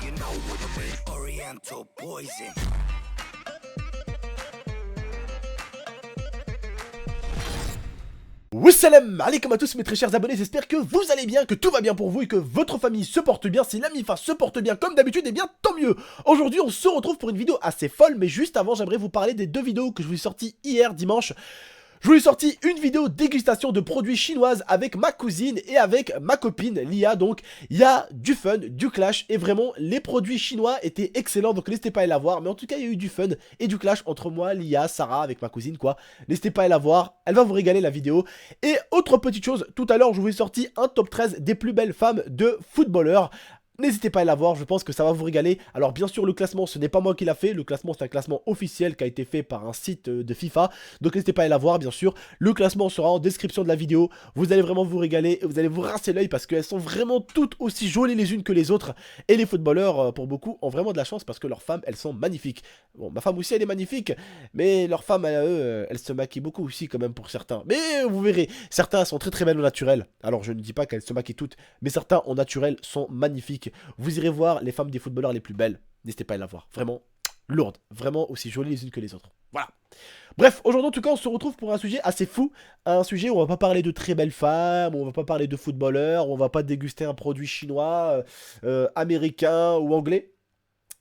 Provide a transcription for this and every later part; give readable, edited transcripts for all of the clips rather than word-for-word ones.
you know what I mean? Oriental poison. Wassalam alaikum à tous mes très chers abonnés, j'espère que vous allez bien, que tout va bien pour vous et que votre famille se porte bien. Si la MIFA se porte bien comme d'habitude, et bien tant mieux. Aujourd'hui on se retrouve pour une vidéo assez folle, mais juste avant j'aimerais vous parler des deux vidéos que je vous ai sorties hier dimanche. Je vous ai sorti une vidéo dégustation de produits chinoises avec ma cousine et avec ma copine Lia. Donc il y a du fun, du clash et vraiment les produits chinois étaient excellents. Donc n'hésitez pas à aller la voir. Mais en tout cas il y a eu du fun et du clash entre moi, Lia, Sarah avec ma cousine quoi. N'hésitez pas à aller la voir, elle va vous régaler la vidéo. Et autre petite chose, tout à l'heure je vous ai sorti un top 13 des plus belles femmes de footballeurs. N'hésitez pas à la voir, je pense que ça va vous régaler. Alors bien sûr le classement ce n'est pas moi qui l'a fait. Le classement c'est un classement officiel qui a été fait par un site de FIFA. Donc n'hésitez pas à la voir bien sûr. Le classement sera en description de la vidéo. Vous allez vraiment vous régaler et vous allez vous rincer l'œil parce qu'elles sont vraiment toutes aussi jolies les unes que les autres. Et les footballeurs pour beaucoup ont vraiment de la chance parce que leurs femmes elles sont magnifiques. Bon ma femme aussi elle est magnifique. Mais leurs femmes elles se maquillent beaucoup aussi quand même pour certains. Mais vous verrez, certains sont très très belles au naturel. Alors je ne dis pas qu'elles se maquillent toutes. Mais certains au naturel sont magnifiques. Vous irez voir les femmes des footballeurs les plus belles. N'hésitez pas à la voir. Vraiment lourdes. Vraiment aussi jolies les unes que les autres. Voilà. Bref, aujourd'hui en tout cas on se retrouve pour un sujet assez fou. Un sujet où on va pas parler de très belles femmes, où on va pas parler de footballeurs, où on va pas déguster un produit chinois, américain ou anglais.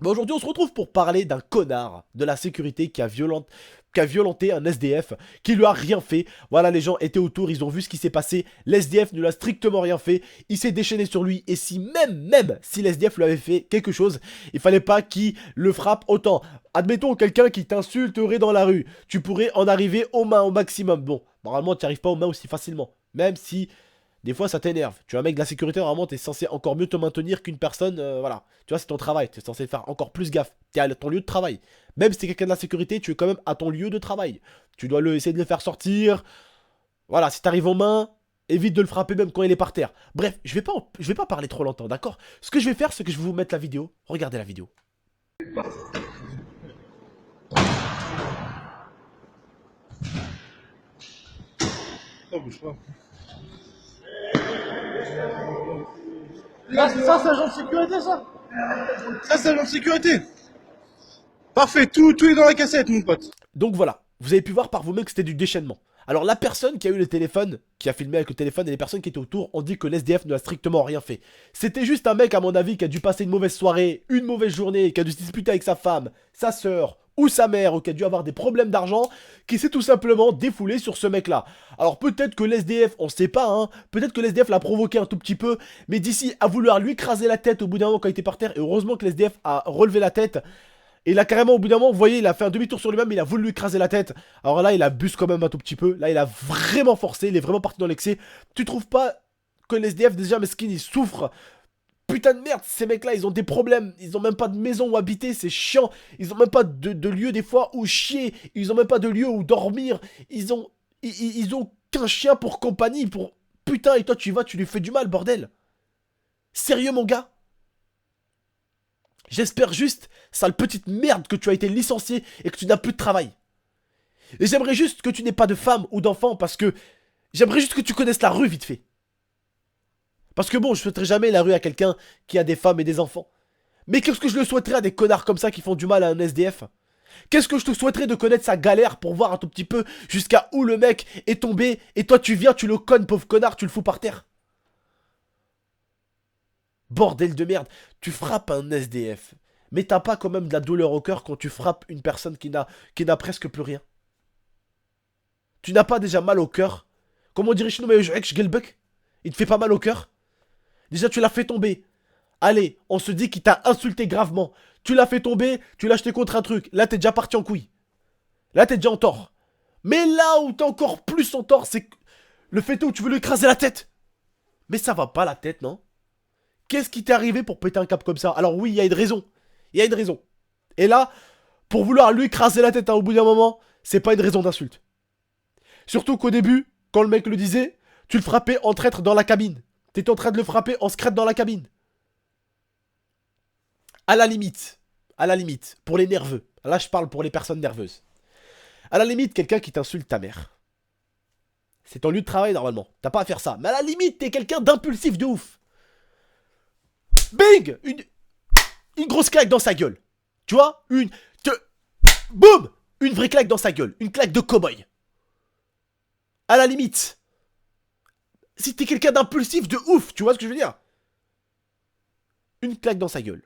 Mais aujourd'hui on se retrouve pour parler d'un connard de la sécurité qui a violenté un SDF, qui lui a rien fait. Voilà, les gens étaient autour, ils ont vu ce qui s'est passé. L'SDF ne lui a strictement rien fait. Il s'est déchaîné sur lui. Et si même si l'SDF lui avait fait quelque chose, il fallait pas qu'il le frappe autant. Admettons quelqu'un qui t'insulterait dans la rue. Tu pourrais en arriver aux mains au maximum. Bon, normalement tu n'y arrives pas aux mains aussi facilement. Même si... des fois ça t'énerve. Tu es un mec de la sécurité, normalement t'es censé encore mieux te maintenir qu'une personne, voilà. Tu vois, c'est ton travail, t'es censé faire encore plus gaffe. T'es à ton lieu de travail. Même si t'es quelqu'un de la sécurité, tu es quand même à ton lieu de travail. Tu dois essayer de le faire sortir. Voilà, si t'arrives en main, évite de le frapper même quand il est par terre. Bref, je vais pas parler trop longtemps, d'accord? Ce que je vais faire, c'est que je vais vous mettre la vidéo. Regardez la vidéo. Ça bouge pas. Ça, c'est agent de sécurité, ça? Ça, c'est agent de sécurité. Parfait, tout est dans la cassette, mon pote. Donc voilà, vous avez pu voir par vous-même que c'était du déchaînement. Alors la personne qui a eu le téléphone, qui a filmé avec le téléphone et les personnes qui étaient autour ont dit que l'SDF ne a strictement rien fait. C'était juste un mec à mon avis qui a dû passer une mauvaise soirée, une mauvaise journée, qui a dû se disputer avec sa femme, sa soeur ou sa mère, ou qui a dû avoir des problèmes d'argent, qui s'est tout simplement défoulé sur ce mec-là. Alors peut-être que l'SDF, on sait pas, hein, peut-être que l'SDF l'a provoqué un tout petit peu, mais d'ici à vouloir lui écraser la tête au bout d'un moment quand il était par terre, et heureusement que l'SDF a relevé la tête. Et là carrément au bout d'un moment, vous voyez, il a fait un demi-tour sur lui-même, il a voulu lui écraser la tête. Alors là, il abuse quand même un tout petit peu. Là, il a vraiment forcé, il est vraiment parti dans l'excès. Tu trouves pas que les SDF, déjà, mesquin, ils souffrent? Putain de merde, ces mecs-là, ils ont des problèmes. Ils ont même pas de maison où habiter, c'est chiant. Ils ont même pas de lieu des fois où chier. Ils ont même pas de lieu où dormir. Ils ont qu'un chien pour compagnie, pour... Putain, et toi, tu vas, tu lui fais du mal, bordel. Sérieux, mon gars? J'espère juste, sale petite merde, que tu as été licencié et que tu n'as plus de travail. Et j'aimerais juste que tu n'aies pas de femme ou d'enfant parce que... j'aimerais juste que tu connaisses la rue vite fait. Parce que bon, je souhaiterais jamais la rue à quelqu'un qui a des femmes et des enfants. Mais qu'est-ce que je le souhaiterais à des connards comme ça qui font du mal à un SDF? Qu'est-ce que je te souhaiterais de connaître sa galère pour voir un tout petit peu jusqu'à où le mec est tombé et toi tu viens, tu le connes, pauvre connard, tu le fous par terre? Bordel de merde, tu frappes un SDF. Mais t'as pas quand même de la douleur au cœur quand tu frappes une personne qui n'a presque plus rien? Tu n'as pas déjà mal au cœur? Comment on dirait chez nous, mais il te fait pas mal au cœur? Déjà tu l'as fait tomber. Allez, on se dit qu'il t'a insulté gravement. Tu l'as fait tomber, tu l'as jeté contre un truc. Là t'es déjà parti en couille. Là t'es déjà en tort. Mais là où t'es encore plus en tort, c'est le fait où tu veux lui écraser la tête. Mais ça va pas la tête, non? Qu'est-ce qui t'est arrivé pour péter un cap comme ça? Alors oui, il y a une raison. Il y a une raison. Et là, pour vouloir lui écraser la tête au bout d'un moment, c'est pas une raison d'insulte. Surtout qu'au début, quand le mec le disait, tu le frappais en traître dans la cabine. T'étais en train de le frapper en secrète dans la cabine. À la limite, pour les nerveux. Là, je parle pour les personnes nerveuses. À la limite, quelqu'un qui t'insulte ta mère. C'est ton lieu de travail normalement. T'as pas à faire ça. Mais à la limite, t'es quelqu'un d'impulsif de ouf. Bing! une grosse claque dans sa gueule. Tu vois, boum, une vraie claque dans sa gueule, une claque de cow-boy. À la limite, si t'es quelqu'un d'impulsif de ouf, tu vois ce que je veux dire? Une claque dans sa gueule.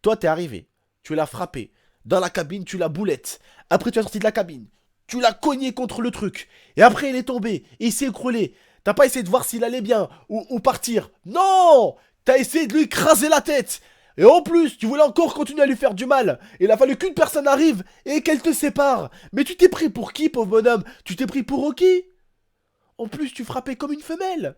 Toi, t'es arrivé, tu l'as frappé. Dans la cabine, tu l'as boulette. Après, tu as sorti de la cabine. Tu l'as cogné contre le truc. Et après, il est tombé. Et il s'est écroulé. T'as pas essayé de voir s'il allait bien ou partir. Non! T'as essayé de lui écraser la tête. Et en plus, tu voulais encore continuer à lui faire du mal. Et il a fallu qu'une personne arrive et qu'elle te sépare. Mais tu t'es pris pour qui, pauvre bonhomme? Tu t'es pris pour Rocky? En plus, tu frappais comme une femelle.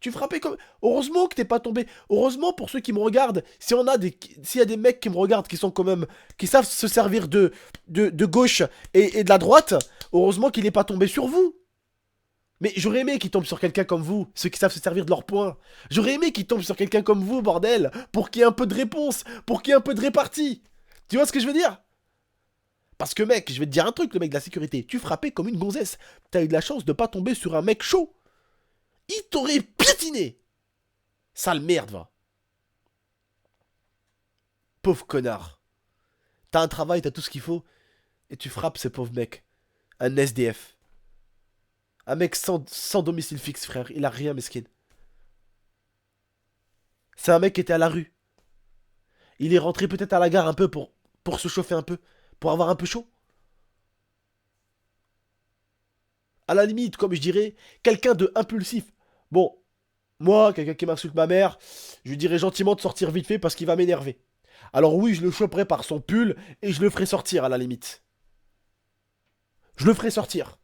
Tu frappais comme... Heureusement que t'es pas tombé. Heureusement pour ceux qui me regardent. S'il y a des mecs qui me regardent qui sont quand même... Qui savent se servir de gauche et de la droite. Heureusement qu'il est pas tombé sur vous. Mais j'aurais aimé qu'il tombe sur quelqu'un comme vous. Ceux qui savent se servir de leurs poings. J'aurais aimé qu'il tombe sur quelqu'un comme vous, bordel. Pour qu'il y ait un peu de réponse. Pour qu'il y ait un peu de répartie. Tu vois ce que je veux dire? Parce que mec, je vais te dire un truc, le mec de la sécurité. Tu frappais comme une gonzesse. T'as eu de la chance de pas tomber sur un mec chaud. Il t'aurait piétiné. Sale merde, va. Pauvre connard. T'as un travail, t'as tout ce qu'il faut. Et tu frappes ce pauvre mec. Un SDF. Un mec sans domicile fixe, frère. Il a rien, mesquine. C'est un mec qui était à la rue. Il est rentré peut-être à la gare un peu pour se chauffer un peu. Pour avoir un peu chaud. À la limite, comme je dirais, quelqu'un de impulsif. Bon, moi, quelqu'un qui m'insulte ma mère, je lui dirais gentiment de sortir vite fait parce qu'il va m'énerver. Alors oui, je le choperai par son pull et je le ferai sortir à la limite. Je le ferai sortir.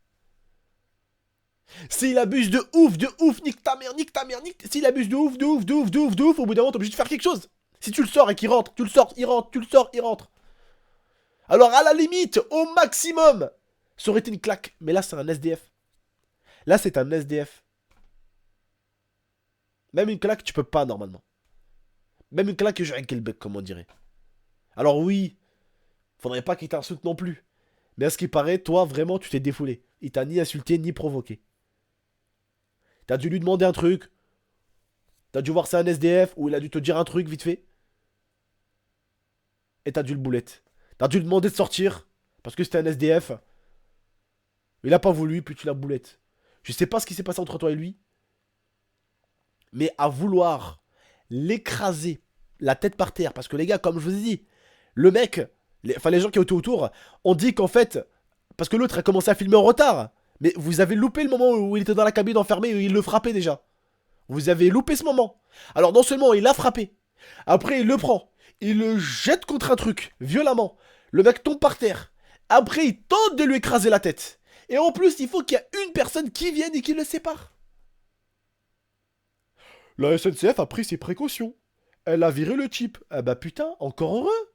S'il abuse de ouf, nique ta mère, nique ta mère, nique... S'il abuse de ouf, au bout d'un moment, t'es obligé de faire quelque chose. Si tu le sors et qu'il rentre, tu le sors, il rentre, tu le sors, il rentre. Alors à la limite, au maximum, ça aurait été une claque. Mais là, c'est un SDF. Là, c'est un SDF. Même une claque, tu peux pas normalement. Même une claque, je règle le bec, comme on dirait. Alors oui, faudrait pas qu'il t'insulte non plus. Mais à ce qui paraît, toi, vraiment, tu t'es défoulé. Il t'a ni insulté, ni provoqué. T'as dû lui demander un truc. T'as dû voir c'est un SDF, ou il a dû te dire un truc vite fait. Et t'as dû le boulette. T'as dû lui demander de sortir, parce que c'était un SDF. Il a pas voulu, puis tu l'as boulette. Je sais pas ce qui s'est passé entre toi et lui. Mais à vouloir l'écraser, la tête par terre. Parce que les gars, comme je vous ai dit, le mec, les gens qui étaient autour, ont dit qu'en fait, parce que l'autre a commencé à filmer en retard. Mais vous avez loupé le moment où il était dans la cabine enfermé et il le frappait déjà. Vous avez loupé ce moment. Alors non seulement il l'a frappé, après il le prend, il le jette contre un truc, violemment. Le mec tombe par terre. Après il tente de lui écraser la tête. Et en plus, il faut qu'il y ait une personne qui vienne et qui le sépare. La SNCF a pris ses précautions. Elle a viré le type. Ah bah putain, encore heureux.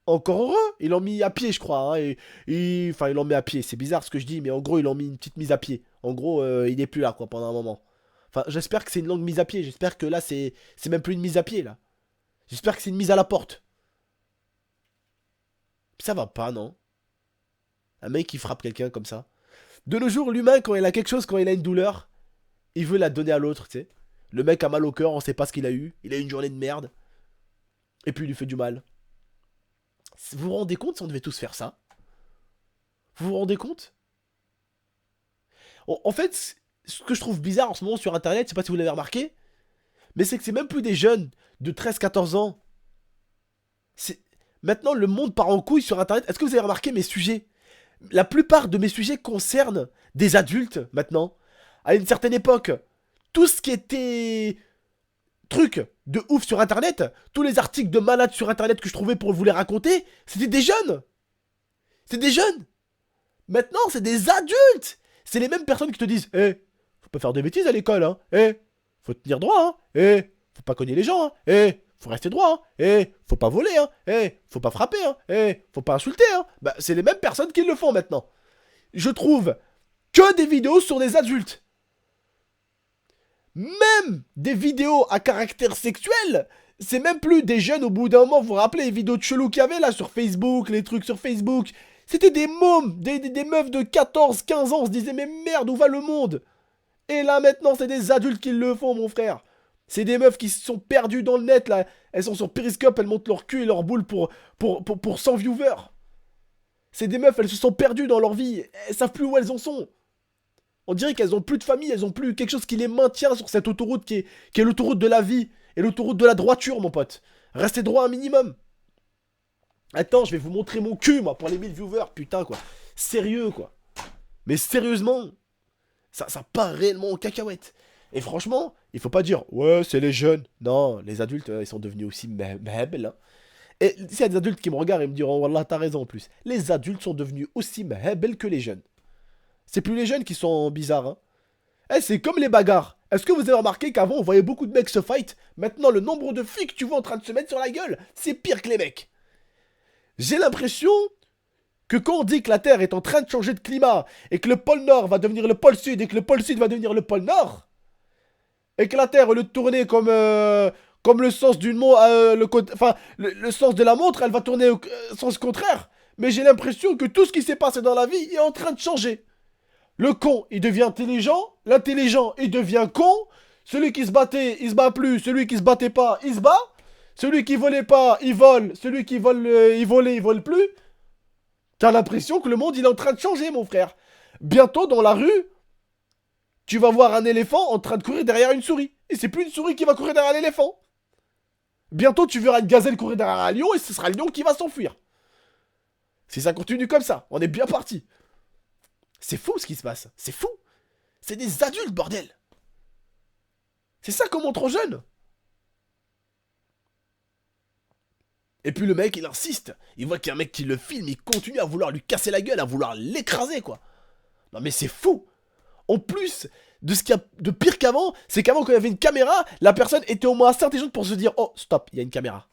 Encore heureux. Ils l'ont mis à pied, je crois. Hein, enfin, ils l'ont mis à pied. C'est bizarre ce que je dis, mais en gros, ils l'ont mis une petite mise à pied. En gros, il est plus là, quoi, pendant un moment. Enfin, j'espère que c'est une longue mise à pied. J'espère que là, c'est même plus une mise à pied, là. J'espère que c'est une mise à la porte. Ça va pas, non? Un mec qui frappe quelqu'un comme ça. De nos jours, l'humain, quand il a quelque chose, quand il a une douleur, il veut la donner à l'autre, tu sais. Le mec a mal au cœur, on sait pas ce qu'il a eu. Il a eu une journée de merde. Et puis il lui fait du mal. Vous vous rendez compte si on devait tous faire ça? Vous vous rendez compte? En fait, ce que je trouve bizarre en ce moment sur internet, je sais pas si vous l'avez remarqué, mais c'est que c'est même plus des jeunes de 13-14 ans. Maintenant, le monde part en couille sur internet. Est-ce que vous avez remarqué mes sujets? La plupart de mes sujets concernent des adultes maintenant. À une certaine époque, tout ce qui était truc de ouf sur internet, tous les articles de malades sur internet que je trouvais pour vous les raconter, c'était des jeunes. C'est des jeunes. Maintenant, c'est des adultes. C'est les mêmes personnes qui te disent faut pas faire de bêtises à l'école, hein. Faut tenir droit, hein. Faut pas cogner les gens, hein. Faut rester droit, hein. Faut pas voler, hein. Faut pas frapper, hein. Faut pas insulter, hein. Bah, c'est les mêmes personnes qui le font maintenant. Je trouve que des vidéos sur des adultes. Même des vidéos à caractère sexuel. C'est même plus des jeunes au bout d'un moment. Vous vous rappelez les vidéos de chelou qu'il y avait là sur Facebook, les trucs sur Facebook. C'était des mômes, des meufs de 14, 15 ans. On se disait mais merde, où va le monde? Et là maintenant c'est des adultes qui le font, mon frère. C'est des meufs qui se sont perdues dans le net, là. Elles sont sur Periscope, elles montent leur cul et leur boule pour 100 viewers. C'est des meufs, elles se sont perdues dans leur vie. Elles savent plus où elles en sont. On dirait qu'elles ont plus de famille, elles ont plus quelque chose qui les maintient sur cette autoroute qui est l'autoroute de la vie et l'autoroute de la droiture, mon pote. Restez droit un minimum. Attends, je vais vous montrer mon cul, moi, pour les 1000 viewers, putain, quoi. Sérieux, quoi. Mais sérieusement, ça part réellement en cacahuète. Et franchement, il faut pas dire, ouais, c'est les jeunes. Non, les adultes, ils sont devenus aussi mehebel, hein. Et s'il y a des adultes qui me regardent et me diront, wallah, t'as raison en plus. Les adultes sont devenus aussi mehebel que les jeunes. C'est plus les jeunes qui sont bizarres, hein. Eh, c'est comme les bagarres. Est-ce que vous avez remarqué qu'avant, on voyait beaucoup de mecs se fight? Maintenant, le nombre de filles que tu vois en train de se mettre sur la gueule, c'est pire que les mecs. J'ai l'impression que quand on dit que la Terre est en train de changer de climat, et que le pôle Nord va devenir le pôle Sud, et que le pôle Sud va devenir le pôle Nord, et que la Terre, au lieu de tourner comme le sens d'une montre, le sens de la montre, elle va tourner au sens contraire. Mais j'ai l'impression que tout ce qui s'est passé dans la vie est en train de changer. Le con, il devient intelligent. L'intelligent, il devient con. Celui qui se battait, il se bat plus. Celui qui se battait pas, il se bat. Celui qui volait pas, il vole. Celui qui volait, il vole plus. T'as l'impression que le monde, il est en train de changer, mon frère. Bientôt, dans la rue, tu vas voir un éléphant en train de courir derrière une souris. Et c'est plus une souris qui va courir derrière l'éléphant. Bientôt, tu verras une gazelle courir derrière un lion et ce sera le lion qui va s'enfuir. Si ça continue comme ça, on est bien parti. C'est fou ce qui se passe. C'est fou. C'est des adultes, bordel. C'est ça qu'on montre aux jeunes. Et puis le mec, il insiste. Il voit qu'il y a un mec qui le filme, il continue à vouloir lui casser la gueule, à vouloir l'écraser, quoi. Non mais c'est fou. En plus de ce qu'il y a de pire qu'avant, c'est qu'avant quand il y avait une caméra, la personne était au moins assez intelligente pour se dire, oh stop, il y a une caméra.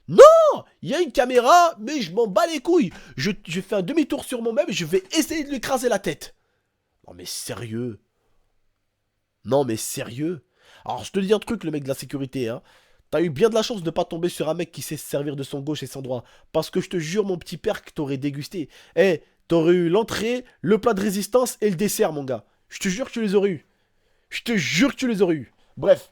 Non, il y a une caméra, mais je m'en bats les couilles. Je fais un demi-tour sur moi-même et je vais essayer de lui écraser la tête. Non mais sérieux. Non mais sérieux. Alors je te dis un truc, le mec de la sécurité, hein. T'as eu bien de la chance de pas tomber sur un mec qui sait se servir de son gauche et son droit. Parce que je te jure, mon petit père, que t'aurais dégusté. Eh, t'aurais eu l'entrée, le plat de résistance et le dessert, mon gars. Je te jure que tu les aurais eu. Je te jure que tu les aurais eu. Bref.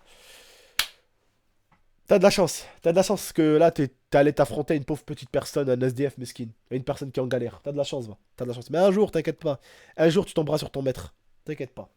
T'as de la chance. T'as de la chance que là, t'es allé t'affronter une pauvre petite personne, un SDF mesquine. Une personne qui est en galère. T'as de la chance, va. T'as de la chance. Mais un jour, t'inquiète pas. Un jour, tu tomberas sur ton maître. T'inquiète pas.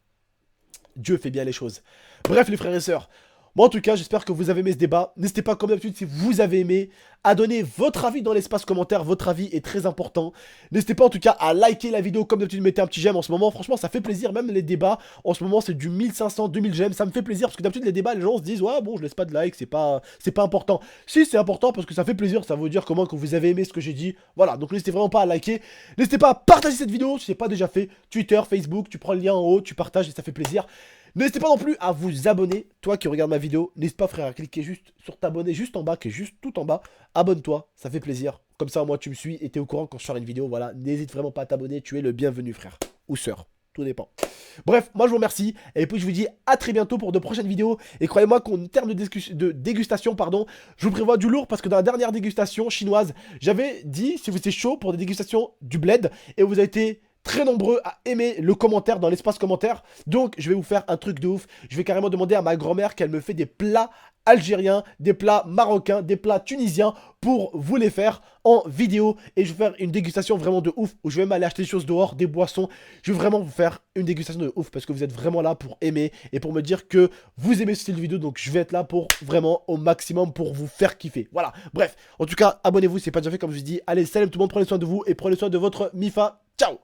Dieu fait bien les choses. Bref, les frères et sœurs. Moi en tout cas, j'espère que vous avez aimé ce débat. N'hésitez pas, comme d'habitude, si vous avez aimé, à donner votre avis dans l'espace commentaire. Votre avis est très important. N'hésitez pas en tout cas à liker la vidéo. Comme d'habitude, mettez un petit j'aime en ce moment. Franchement, ça fait plaisir. Même les débats, en ce moment, c'est du 1500, 2000 j'aime. Ça me fait plaisir parce que d'habitude, les débats, les gens se disent, ouais, bon, je laisse pas de like, c'est pas important. Si, c'est important parce que ça fait plaisir. Ça veut dire comment que vous avez aimé ce que j'ai dit. Voilà, donc n'hésitez vraiment pas à liker. N'hésitez pas à partager cette vidéo si ce n'est pas déjà fait. Twitter, Facebook, tu prends le lien en haut, tu partages et ça fait plaisir. N'hésitez pas non plus à vous abonner, toi qui regardes ma vidéo, n'hésite pas frère à cliquer juste sur t'abonner, juste en bas, qui est juste tout en bas, abonne-toi, ça fait plaisir, comme ça moi tu me suis et t'es au courant quand je sors une vidéo, voilà, n'hésite vraiment pas à t'abonner, tu es le bienvenu frère, ou sœur, tout dépend. Bref, moi je vous remercie, et puis je vous dis à très bientôt pour de prochaines vidéos, et croyez-moi qu'en termes de dégustation, pardon, je vous prévois du lourd, parce que dans la dernière dégustation chinoise, j'avais dit si vous étiez chaud pour des dégustations du bled, et vous avez été très nombreux à aimer le commentaire dans l'espace commentaire. Donc je vais vous faire un truc de ouf. Je vais carrément demander à ma grand-mère qu'elle me fait des plats algériens, des plats marocains, des plats tunisiens pour vous les faire en vidéo. Et je vais faire une dégustation vraiment de ouf où je vais même aller acheter des choses dehors, des boissons. Je vais vraiment vous faire une dégustation de ouf parce que vous êtes vraiment là pour aimer et pour me dire que vous aimez ce style de vidéo. Donc je vais être là pour vraiment au maximum pour vous faire kiffer. Voilà, bref. En tout cas, abonnez-vous si ce n'est pas déjà fait comme je vous dis. Allez, salut tout le monde, prenez soin de vous et prenez soin de votre Mifa. Ciao!